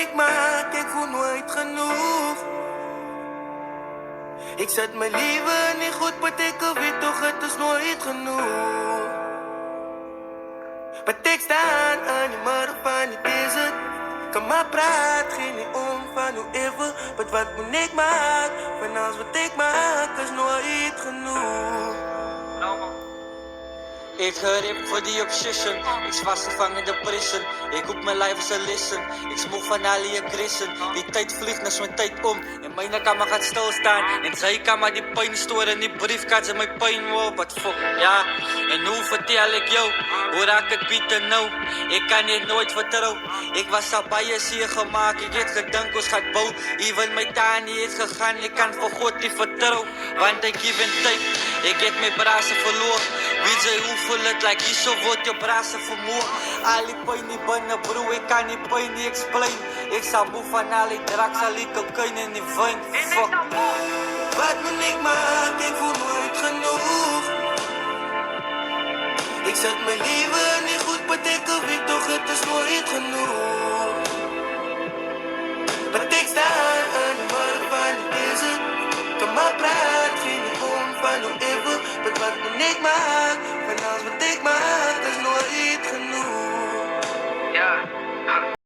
ik maak, ik voel nooit genoeg. Ik zet mijn leven niet goed, betekent weet toch het is nooit genoeg. Maar ik sta aan je maar op aan je desert. Kan maar praat, geen niet om van hoe even. Maar wat moet ik maken, van alles wat ik maak is nooit genoeg. Ik gerip voor die obsession. Ik was gevangen in de prison. Ik hoep mijn lijf als een listen. Ik smoeg van al je christen. Die tijd vliegt naar mijn tijd om. En mijn kamer gaat stilstaan. En zij kan maar die pijn storen. Die briefkaart en mijn pijn op. Wat fuck, ja. En hoe vertel ik jou? Hoe raak ik bieten nou? Ik kan dit nooit vertrouwen. Ik was al bij je zeer gemaakt. Ik heb gedankt als gaat bouwen. Even mijn taan niet is gegaan. Ik kan voor God niet vertrouwen. Want ik geef een tijd. Ik heb mijn brazen verloren. Wie zei hoeveel het lijkt, hier zo wordt je brazen vermoord. Al die pijn niet binnen broer, ik kan die pijn niet explain. Ik sta moe van al die drugs, al die cocaïne in die wijn. Fuck. Wat moet ik maken, ik voel nooit genoeg. Ik zet mijn leven niet goed, betekent weet toch het is nooit genoeg. Maar ik sta aan de markt van de desert. Kan maar praat, geen niet om van hoe even. Maar wat moet ik maken, van alles wat ik maak, dat is nooit